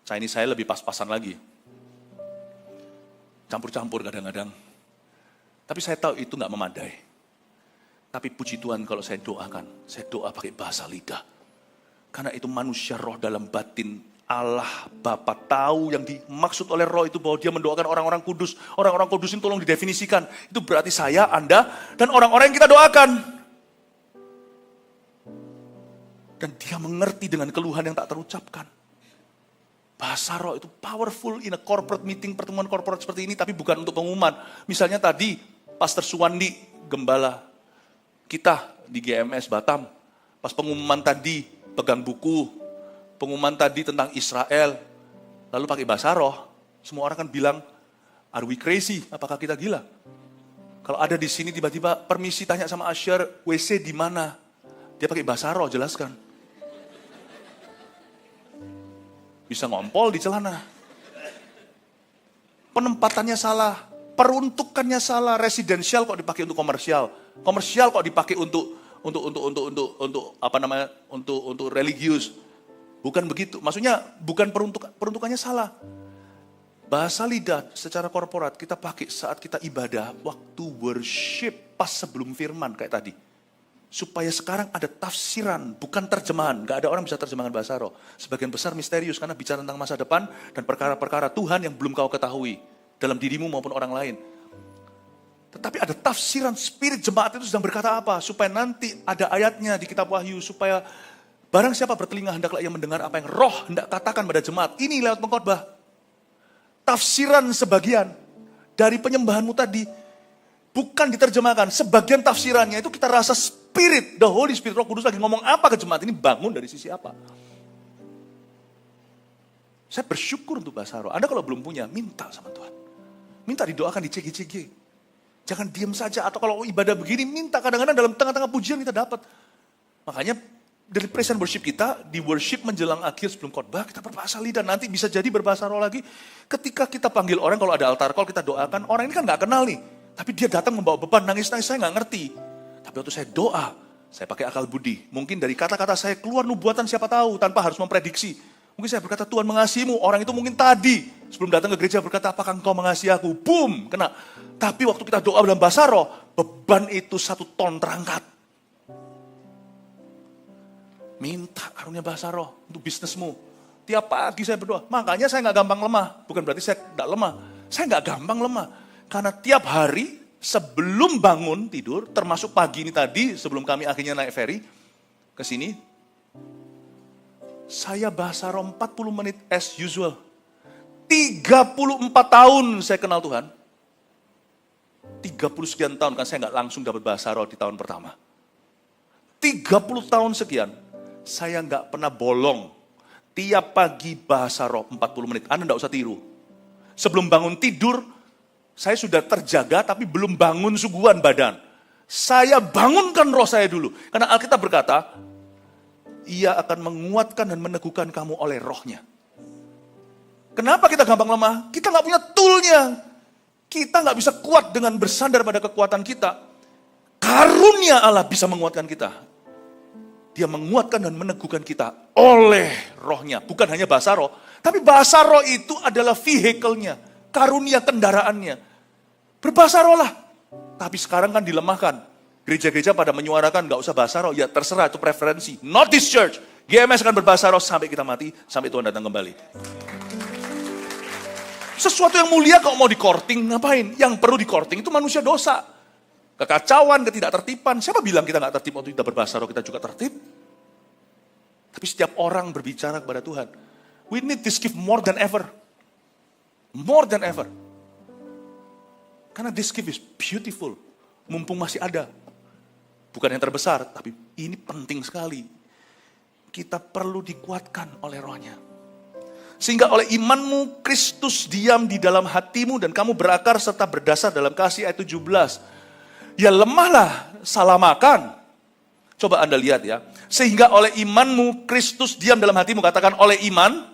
Chinese saya lebih pas-pasan lagi. campur-campur kadang-kadang. Tapi saya tahu itu nggak memadai. Tapi puji Tuhan kalau saya doakan, saya doa pakai bahasa lidah. Karena itu manusia roh dalam batin Allah Bapa tahu yang dimaksud oleh roh itu bahwa dia mendoakan orang-orang kudus. Orang-orang kudus ini tolong didefinisikan. Itu berarti saya, Anda, dan orang-orang yang kita doakan. Dan dia mengerti dengan keluhan yang tak terucapkan. Bahasa roh itu powerful in a corporate meeting, pertemuan corporate seperti ini, tapi bukan untuk pengumuman. Misalnya tadi, Pastor Suwandi, gembala kita di GMS Batam, pas pengumuman tadi, pegang buku, pengumuman tadi tentang Israel, lalu pakai bahasa roh, semua orang kan bilang, are we crazy? Apakah kita gila? Kalau ada di sini tiba-tiba permisi tanya sama Asher, WC di mana? Dia pakai bahasa roh, jelaskan. Bisa ngompol di celana. Penempatannya salah, peruntukannya salah, residensial kok dipakai untuk komersial. Komersial kok dipakai untuk apa namanya? Untuk religius. Bukan begitu. Maksudnya bukan peruntukannya salah. Bahasa lidah secara korporat kita pakai saat kita ibadah, waktu worship pas sebelum firman kayak tadi. Supaya sekarang ada tafsiran, bukan terjemahan. Gak ada orang bisa terjemahkan bahasa roh. Sebagian besar misterius karena bicara tentang masa depan dan perkara-perkara Tuhan yang belum kau ketahui. Dalam dirimu maupun orang lain. Tetapi ada tafsiran spirit jemaat itu sedang berkata apa. Supaya nanti ada ayatnya di kitab Wahyu. Supaya barang siapa bertelinga hendaklah ia mendengar apa yang roh hendak katakan pada jemaat. Ini lewat pengkhotbah. Tafsiran sebagian dari penyembahanmu tadi. Bukan diterjemahkan, sebagian tafsirannya itu kita rasa spirit, the Holy Spirit, Roh Kudus lagi ngomong apa ke jemaat ini, bangun dari sisi apa. Saya bersyukur untuk bahasa roh. Anda kalau belum punya, minta sama Tuhan. Minta didoakan di CG-CG. Jangan diam saja, atau kalau ibadah begini, minta kadang-kadang dalam tengah-tengah pujian kita dapat. Makanya dari praise and worship kita, di worship menjelang akhir sebelum khotbah, kita berbahasa lidah, nanti bisa jadi berbahasa roh lagi. Ketika kita panggil orang, kalau ada altar call, kita doakan, orang ini kan gak kenal nih. Tapi dia datang membawa beban, nangis-nangis, saya gak ngerti. Tapi waktu saya doa, saya pakai akal budi. Mungkin dari kata-kata saya keluar nubuatan siapa tahu, tanpa harus memprediksi. Mungkin saya berkata, Tuhan mengasihimu. Orang itu mungkin tadi, sebelum datang ke gereja berkata, apakah engkau mengasihi aku? Boom, kena. Tapi waktu kita doa dalam bahasa roh, beban itu 1 ton terangkat. Minta karunia bahasa roh untuk bisnismu. Tiap pagi saya berdoa. Makanya saya gak gampang lemah. Bukan berarti saya gak lemah. Saya gak gampang lemah. Karena tiap hari sebelum bangun tidur, termasuk pagi ini tadi, sebelum kami akhirnya naik ferry ke sini, saya bahasa roh 40 menit as usual. 34 tahun saya kenal Tuhan. 30 sekian tahun, kan saya nggak langsung dapat bahasa roh di tahun pertama. 30 tahun sekian, saya nggak pernah bolong. Tiap pagi bahasa roh 40 menit, Anda nggak usah tiru. Sebelum bangun tidur, saya sudah terjaga tapi belum bangun suguhan badan. Saya bangunkan roh saya dulu. Karena Alkitab berkata, ia akan menguatkan dan meneguhkan kamu oleh rohnya. Kenapa kita gampang lemah? Kita nggak punya toolnya. Kita nggak bisa kuat dengan bersandar pada kekuatan kita. Karunia Allah bisa menguatkan kita. Dia menguatkan dan meneguhkan kita oleh rohnya. Bukan hanya bahasa roh, tapi bahasa roh itu adalah vehicle-nya. Karunia kendaraannya. Berbahasa roh lah. Tapi sekarang kan dilemahkan. Gereja-gereja pada menyuarakan gak usah bahasa roh. Ya terserah, itu preferensi. Not this church. GMS akan berbahasa roh sampai kita mati. Sampai Tuhan datang kembali. Sesuatu yang mulia kalau mau di-courting, ngapain? Yang perlu di-courting itu manusia dosa. Kekacauan, ketidaktertiban. Siapa bilang kita gak tertib waktu kita berbahasa roh, kita juga tertib? Tapi setiap orang berbicara kepada Tuhan. We need this gift more than ever. More than ever. Karena this gift is beautiful. Mumpung masih ada. Bukan yang terbesar, tapi ini penting sekali. Kita perlu dikuatkan oleh rohnya. Sehingga oleh imanmu, Kristus diam di dalam hatimu dan kamu berakar serta berdasar dalam kasih ayat 17. Ya lemahlah, salah makan. Coba Anda lihat ya. Sehingga oleh imanmu, Kristus diam dalam hatimu. Katakan oleh iman,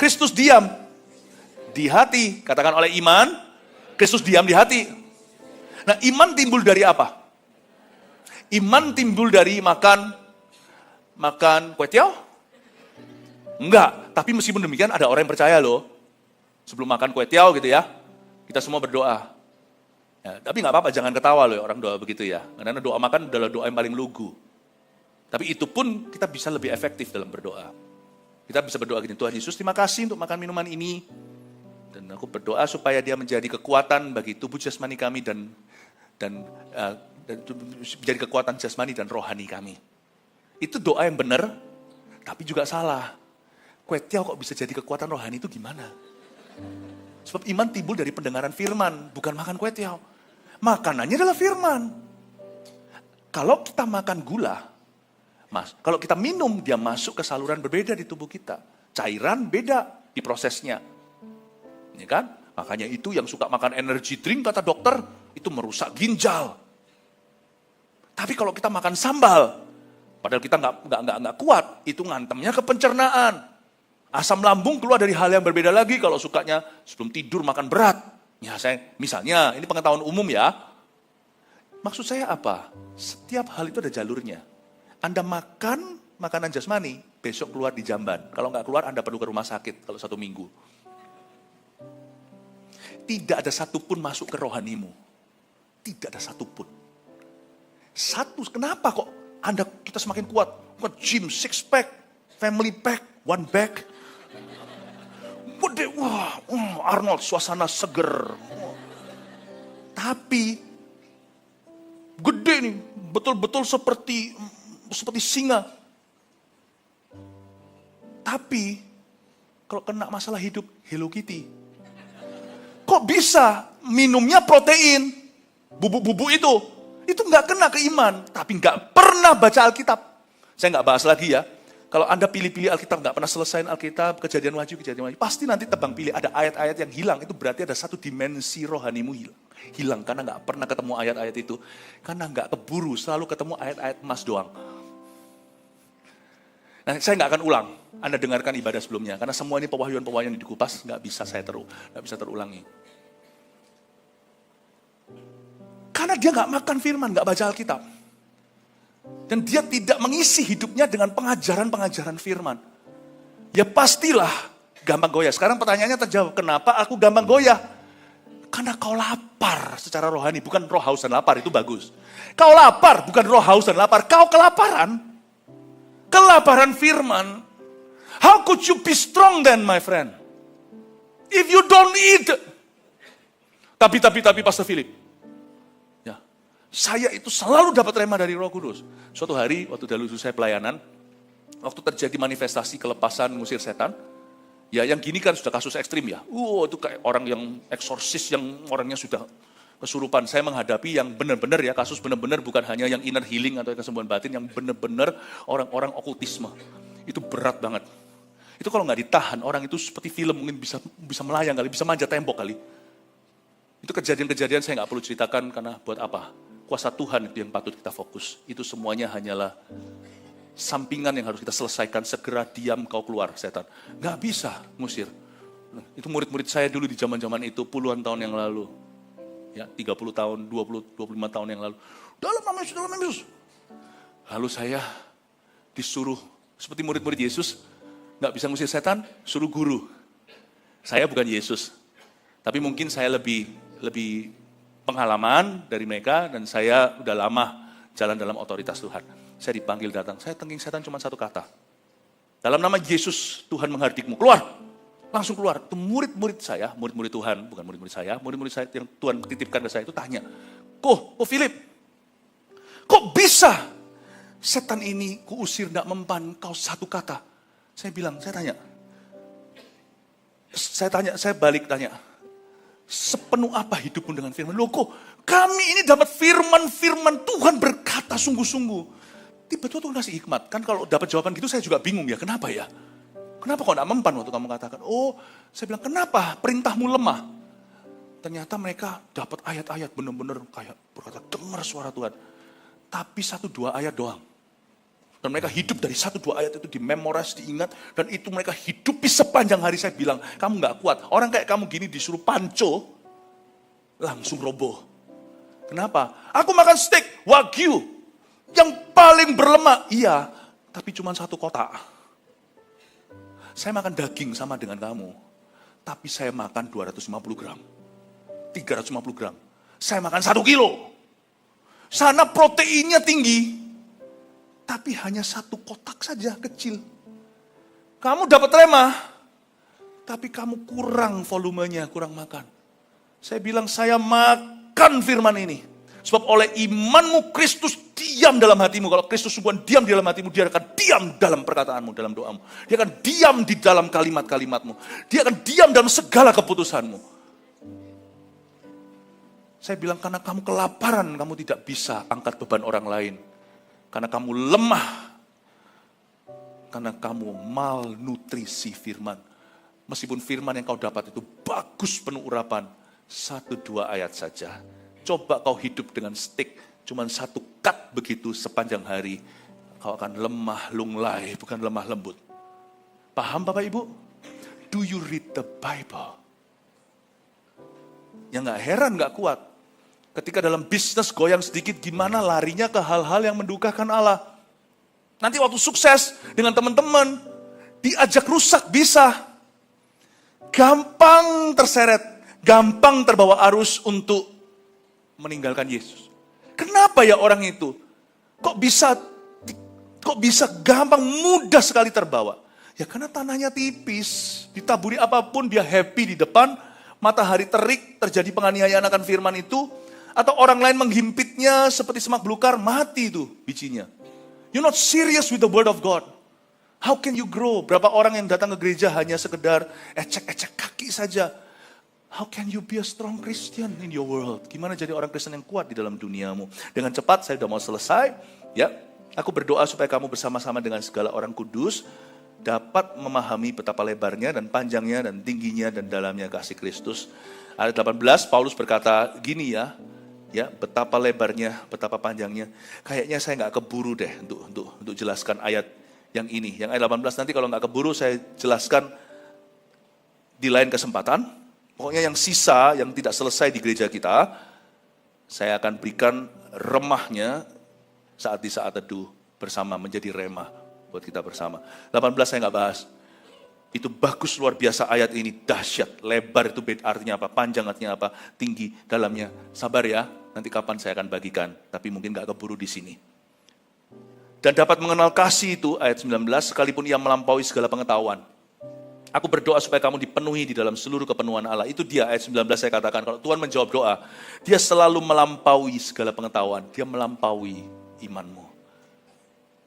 Kristus diam. Di hati, katakan oleh iman, Kristus diam di hati. Nah, iman timbul dari apa? Iman timbul dari makan kue tiaw? Enggak, tapi meskipun demikian ada orang yang percaya loh. Sebelum makan kue tiaw gitu ya, Kita semua berdoa. Ya, tapi nggak apa-apa, jangan ketawa loh orang doa begitu ya. Karena doa makan adalah doa yang paling lugu. Tapi itu pun kita bisa lebih efektif dalam berdoa. Kita bisa berdoa gini, Tuhan Yesus terima kasih untuk makan minuman ini. Dan aku berdoa supaya dia menjadi kekuatan bagi tubuh jasmani kami dan menjadi kekuatan jasmani dan rohani kami. Itu doa yang benar, tapi juga salah. Kue tiaw kok bisa jadi kekuatan rohani itu gimana? Sebab iman timbul dari pendengaran firman, bukan makan kue tiaw. Makanannya adalah firman. Kalau kita makan gula, kalau kita minum, dia masuk ke saluran berbeda di tubuh kita. Cairan beda di prosesnya. Ya kan? Makanya itu yang suka makan energy drink, kata dokter, itu merusak ginjal. Tapi kalau kita makan sambal, padahal kita nggak kuat, itu ngantemnya ke pencernaan. Asam lambung keluar dari hal yang berbeda lagi kalau sukanya sebelum tidur makan berat. Ya misalnya, ini pengetahuan umum ya. Maksud saya apa? Setiap hal itu ada jalurnya. Anda makan makanan jasmani, besok keluar di jamban. Kalau nggak keluar, Anda perlu ke rumah sakit kalau 1 minggu. Tidak ada satupun masuk ke rohanimu. Tidak ada satupun. Kenapa kok kita semakin kuat? Gym, 6 pack, family pack, 1 bag. Gede, wah, Arnold, suasana seger. Tapi, gede nih, betul-betul seperti singa. Tapi, kalau kena masalah hidup, Hello Kitty. Kok bisa minumnya protein, bubuk-bubuk itu nggak kena ke iman, tapi nggak pernah baca Alkitab. Saya nggak bahas lagi ya. Kalau Anda pilih-pilih Alkitab, nggak pernah selesaiin Alkitab, kejadian wahyu, pasti nanti tebang pilih ada ayat-ayat yang hilang. Itu berarti ada satu dimensi rohanimu hilang karena nggak pernah ketemu ayat-ayat itu, karena nggak keburu, selalu ketemu ayat-ayat emas doang. Nah, saya nggak akan ulang. Anda dengarkan ibadah sebelumnya, karena semua ini pewahyuan-pewahyuan yang dikupas nggak bisa terulangi. Karena dia nggak makan firman, nggak baca Alkitab. Dan dia tidak mengisi hidupnya dengan pengajaran-pengajaran firman. Ya pastilah gampang goyah. Sekarang pertanyaannya terjawab, kenapa aku gampang goyah? Karena kau lapar secara rohani, bukan roh haus dan lapar, itu bagus. Kau lapar, bukan roh haus dan lapar, kau kelaparan. Kelaparan firman. How could you be strong then, my friend? If you don't eat. Tapi, Pastor Philip. Saya itu selalu dapat rema dari Roh Kudus. Suatu hari, waktu dahulu saya pelayanan, waktu terjadi manifestasi kelepasan ngusir setan, ya yang gini kan sudah kasus ekstrim ya. Itu kayak orang yang eksorsis, yang orangnya sudah kesurupan. Saya menghadapi yang benar-benar ya, kasus benar-benar bukan hanya yang inner healing atau kesembuhan batin, yang benar-benar orang-orang okultisme. Itu berat banget. Itu kalau nggak ditahan, orang itu seperti film mungkin bisa melayang kali, bisa manjat tembok kali. Itu kejadian-kejadian saya nggak perlu ceritakan karena buat apa? Kuasa Tuhan itu yang patut kita fokus. Itu semuanya hanyalah sampingan yang harus kita selesaikan. Segera diam kau keluar setan. Nggak bisa ngusir. Itu murid-murid saya dulu di zaman-zaman itu puluhan tahun yang lalu. Ya, 30 tahun, 20, 25 tahun yang lalu. Dalam nama Yesus. Lalu saya disuruh seperti murid-murid Yesus. Nggak bisa ngusir setan, suruh guru. Saya bukan Yesus. Tapi mungkin saya lebih pengalaman dari mereka, dan saya udah lama jalan dalam otoritas Tuhan. Saya dipanggil datang, saya tengking setan cuma 1 kata. Dalam nama Yesus, Tuhan menghardikmu, keluar. Langsung keluar. Itu murid-murid saya, murid-murid Tuhan, bukan murid-murid saya yang Tuhan titipkan ke saya itu tanya, Kok Philip, kok bisa setan ini kuusir gak mempan kau 1 kata? Saya bilang, saya balik tanya, sepenuh apa hidupmu dengan firman? Loh kok kami ini dapat firman Tuhan berkata sungguh-sungguh. Tiba-tiba Tuhan kasih hikmat. Kan kalau dapat jawaban gitu saya juga bingung ya, kenapa ya? Kenapa kok gak mempan waktu kamu katakan? Saya bilang, kenapa perintahmu lemah? Ternyata mereka dapat ayat-ayat benar-benar kayak berkata, dengar suara Tuhan. Tapi 1-2 ayat doang. Dan mereka hidup dari 1-2 ayat itu dimemoris, diingat. Dan itu mereka hidupi sepanjang hari. Saya bilang, kamu gak kuat. Orang kayak kamu gini disuruh panco, langsung roboh. Kenapa? Aku makan steak, wagyu, yang paling berlemak. Iya, tapi cuma 1 kotak. Saya makan daging sama dengan kamu. Tapi saya makan 250 gram. 350 gram. Saya makan 1 kilo. Sana proteinnya tinggi, tapi hanya 1 kotak saja kecil. Kamu dapat remah, tapi kamu kurang volumenya, kurang makan. Saya bilang saya makan firman ini. Sebab oleh imanmu Kristus diam dalam hatimu. Kalau Kristus bukan diam di dalam hatimu, dia akan diam dalam perkataanmu, dalam doamu. Dia akan diam di dalam kalimat-kalimatmu. Dia akan diam dalam segala keputusanmu. Saya bilang karena kamu kelaparan, kamu tidak bisa angkat beban orang lain. Karena kamu lemah. Karena kamu malnutrisi firman. Meskipun firman yang kau dapat itu bagus, penuh urapan. 1-2 ayat saja. Coba kau hidup dengan stick, cuman 1 cut begitu sepanjang hari. Kau akan lemah lunglai, bukan lemah lembut. Paham Bapak Ibu? Do you read the Bible? Ya gak heran, gak kuat. Ketika dalam bisnis goyang sedikit, gimana larinya ke hal-hal yang mendukakan Allah. Nanti waktu sukses dengan teman-teman, diajak rusak bisa. Gampang terseret, gampang terbawa arus untuk meninggalkan Yesus. Kenapa ya orang itu? Kok bisa gampang, mudah sekali terbawa? Ya karena tanahnya tipis, ditaburi apapun dia happy di depan, matahari terik, terjadi penganiayaan akan firman itu, atau orang lain menghimpitnya seperti semak belukar, mati itu bijinya. You're not serious with the word of God. How can you grow? Berapa orang yang datang ke gereja hanya sekedar ecek-ecek kaki saja. How can you be a strong Christian in your world? Gimana jadi orang Kristen yang kuat di dalam duniamu? Dengan cepat, saya sudah mau selesai. Ya, aku berdoa supaya kamu bersama-sama dengan segala orang kudus dapat memahami betapa lebarnya dan panjangnya dan tingginya dan dalamnya kasih Kristus. Ayat 18, Paulus berkata gini ya, betapa lebarnya, betapa panjangnya. Kayaknya saya nggak keburu deh untuk jelaskan ayat yang ini. Yang ayat 18 nanti kalau nggak keburu saya jelaskan di lain kesempatan. Pokoknya yang sisa, yang tidak selesai di gereja kita, saya akan berikan remahnya di saat teduh bersama, menjadi remah buat kita bersama. 18 saya nggak bahas. Itu bagus, luar biasa ayat ini, dahsyat. Lebar itu artinya apa, panjang artinya apa, tinggi dalamnya. Sabar ya, nanti kapan saya akan bagikan, tapi mungkin nggak keburu di sini. Dan dapat mengenal kasih itu, ayat 19, sekalipun ia melampaui segala pengetahuan. Aku berdoa supaya kamu dipenuhi di dalam seluruh kepenuhan Allah. Itu dia ayat 19 saya katakan. Kalau Tuhan menjawab doa, dia selalu melampaui segala pengetahuan. Dia melampaui imanmu.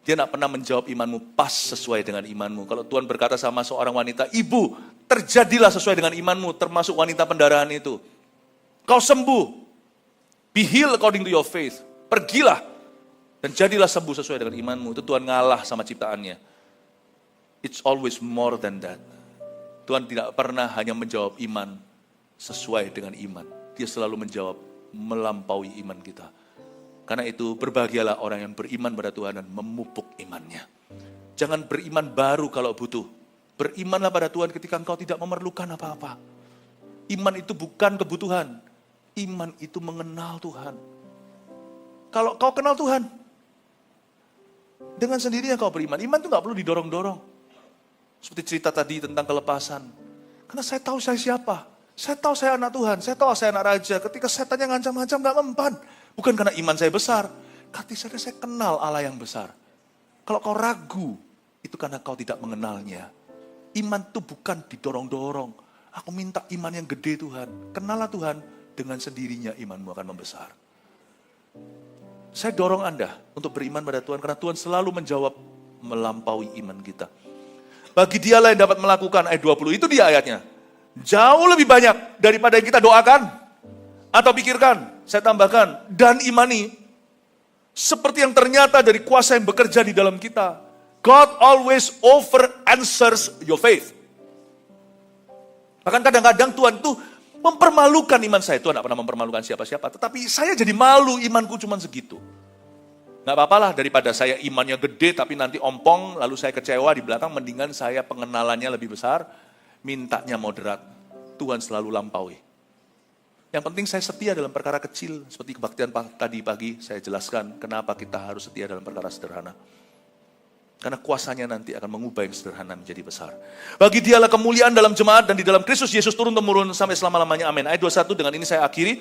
Dia tidak pernah menjawab imanmu pas sesuai dengan imanmu. Kalau Tuhan berkata sama seorang wanita, ibu, terjadilah sesuai dengan imanmu, termasuk wanita pendarahan itu. Kau sembuh. Be healed according to your faith. Pergilah. Dan jadilah sembuh sesuai dengan imanmu. Itu Tuhan ngalah sama ciptaannya. It's always more than that. Tuhan tidak pernah hanya menjawab iman sesuai dengan iman. Dia selalu menjawab melampaui iman kita. Karena itu berbahagialah orang yang beriman pada Tuhan dan memupuk imannya. Jangan beriman baru kalau butuh. Berimanlah pada Tuhan ketika engkau tidak memerlukan apa-apa. Iman itu bukan kebutuhan. Iman itu mengenal Tuhan. Kalau kau kenal Tuhan, dengan sendirinya kau beriman. Iman itu gak perlu didorong-dorong. Seperti cerita tadi tentang kelepasan. Karena saya tahu saya siapa. Saya tahu saya anak Tuhan. Saya tahu saya anak raja. Ketika setannya ngancam-ngancam gak mempan. Bukan karena iman saya besar. Karena saya kenal Allah yang besar. Kalau kau ragu, itu karena kau tidak mengenalnya. Iman itu bukan didorong-dorong. Aku minta iman yang gede Tuhan. Kenallah Tuhan, dengan sendirinya imanmu akan membesar. Saya dorong Anda untuk beriman pada Tuhan. Karena Tuhan selalu menjawab melampaui iman kita. Bagi dialah yang dapat melakukan, ayat 20, itu dia ayatnya. Jauh lebih banyak daripada yang kita doakan atau pikirkan. Saya tambahkan, dan imani. Seperti yang ternyata dari kuasa yang bekerja di dalam kita. God always over answers your faith. Bahkan kadang-kadang Tuhan tuh mempermalukan iman saya. Tuhan tidak pernah mempermalukan siapa-siapa. Tetapi saya jadi malu, imanku cuma segitu. Gak apa-apalah daripada saya imannya gede tapi nanti ompong, lalu saya kecewa di belakang, mendingan saya pengenalannya lebih besar, mintanya moderat. Tuhan selalu lampaui. Yang penting saya setia dalam perkara kecil, seperti kebaktian tadi pagi, saya jelaskan kenapa kita harus setia dalam perkara sederhana. Karena kuasanya nanti akan mengubah yang sederhana menjadi besar. Bagi dialah kemuliaan dalam jemaat dan di dalam Kristus Yesus turun-temurun sampai selama-lamanya. Amin. Ayat 21, dengan ini saya akhiri.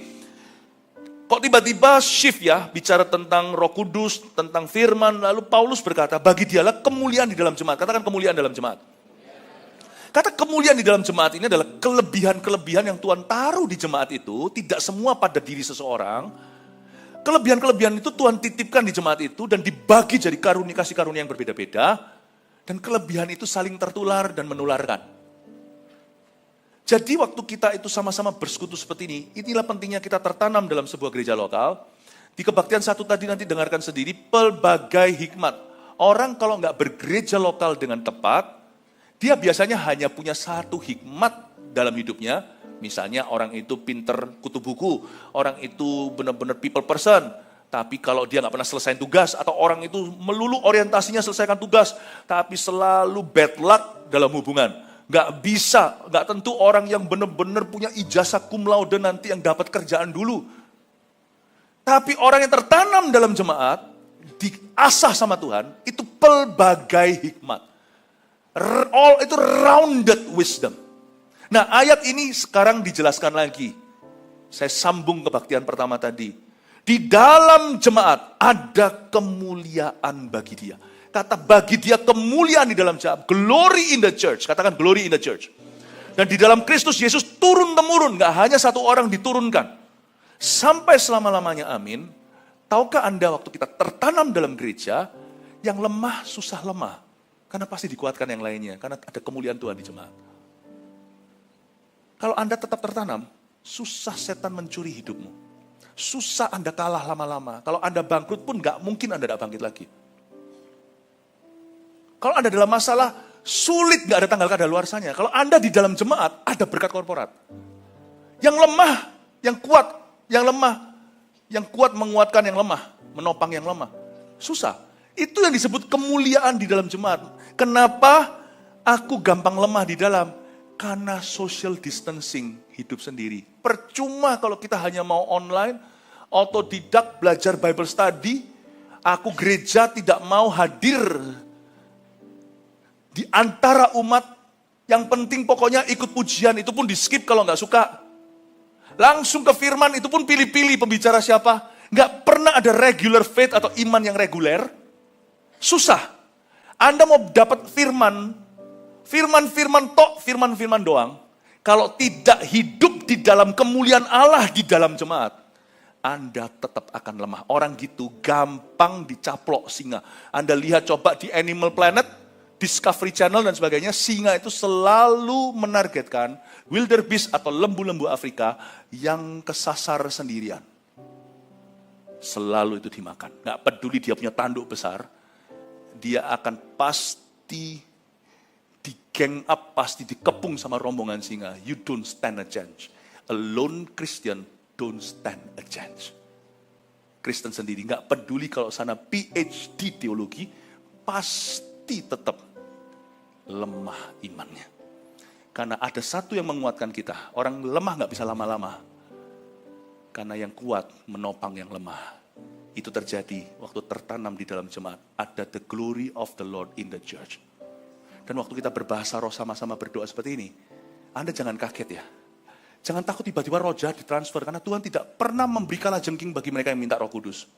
Kok tiba-tiba shift ya, bicara tentang Roh Kudus, tentang firman, lalu Paulus berkata, bagi dialah kemuliaan di dalam jemaat. Katakan kemuliaan dalam jemaat. Kata kemuliaan di dalam jemaat ini adalah kelebihan-kelebihan yang Tuhan taruh di jemaat itu, tidak semua pada diri seseorang. Kelebihan-kelebihan itu Tuhan titipkan di jemaat itu dan dibagi jadi kasih karunia yang berbeda-beda. Dan kelebihan itu saling tertular dan menularkan. Jadi waktu kita itu sama-sama bersekutu seperti ini, inilah pentingnya kita tertanam dalam sebuah gereja lokal. Di kebaktian 1 tadi nanti dengarkan sendiri, pelbagai hikmat. Orang kalau nggak bergereja lokal dengan tepat, dia biasanya hanya punya satu hikmat dalam hidupnya. Misalnya orang itu pinter kutu buku, orang itu benar-benar people person, tapi kalau dia nggak pernah selesai tugas, atau orang itu melulu orientasinya selesaikan tugas, tapi selalu bad luck dalam hubungan. Nggak bisa, nggak tentu orang yang benar-benar punya ijazah cum laude nanti yang dapat kerjaan dulu. Tapi orang yang tertanam dalam jemaat, diasah sama Tuhan, itu pelbagai hikmat. Itu rounded wisdom. Nah, ayat ini sekarang dijelaskan lagi. Saya sambung kebaktian pertama tadi. Di dalam jemaat ada kemuliaan bagi dia. Kata bagi dia kemuliaan di dalam jemaat. Glory in the church. Katakan glory in the church. Dan di dalam Kristus Yesus turun-temurun. Gak hanya satu orang diturunkan. Sampai selama-lamanya, amin. Tahukah Anda waktu kita tertanam dalam gereja, yang lemah susah lemah. Karena pasti dikuatkan yang lainnya. Karena ada kemuliaan Tuhan di jemaat. Kalau Anda tetap tertanam, susah setan mencuri hidupmu. Susah Anda kalah lama-lama. Kalau Anda bangkrut pun gak mungkin Anda tidak bangkit lagi. Kalau Anda dalam masalah, sulit gak ada tanggal kadaluarsanya. Kalau Anda di dalam jemaat, ada berkat korporat. Yang lemah, yang kuat, yang lemah, yang kuat menguatkan yang lemah, menopang yang lemah. Susah. Itu yang disebut kemuliaan di dalam jemaat. Kenapa aku gampang lemah di dalam? Karena social distancing hidup sendiri. Percuma kalau kita hanya mau online, otodidak belajar Bible study, aku gereja tidak mau hadir di antara umat, yang penting pokoknya ikut pujian, itu pun di skip kalau nggak suka. Langsung ke firman, itu pun pilih-pilih pembicara siapa. Nggak pernah ada regular faith atau iman yang reguler. Susah. Anda mau dapat firman doang. Kalau tidak hidup di dalam kemuliaan Allah di dalam jemaat, Anda tetap akan lemah. Orang gitu gampang dicaplok singa. Anda lihat coba di Animal Planet, Discovery Channel dan sebagainya, singa itu selalu menargetkan wildebeest atau lembu-lembu Afrika yang kesasar sendirian. Selalu itu dimakan. Nggak peduli dia punya tanduk besar, dia akan pasti gang up, pasti dikepung sama rombongan singa. You don't stand a chance. A lone Christian don't stand a chance. Kristen sendiri nggak peduli kalau sana PhD teologi, pasti tetap lemah imannya. Karena ada satu yang menguatkan kita. Orang lemah nggak bisa lama-lama. Karena yang kuat menopang yang lemah. Itu terjadi waktu tertanam di dalam jemaat. Ada the glory of the Lord in the church. Dan waktu kita berbahasa roh sama-sama berdoa seperti ini, Anda jangan kaget ya. Jangan takut tiba-tiba roh jahat ditransfer, karena Tuhan tidak pernah memberi kalajengking bagi mereka yang minta Roh Kudus.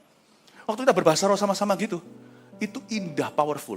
Waktu kita berbahasa roh sama-sama gitu, itu indah, powerful.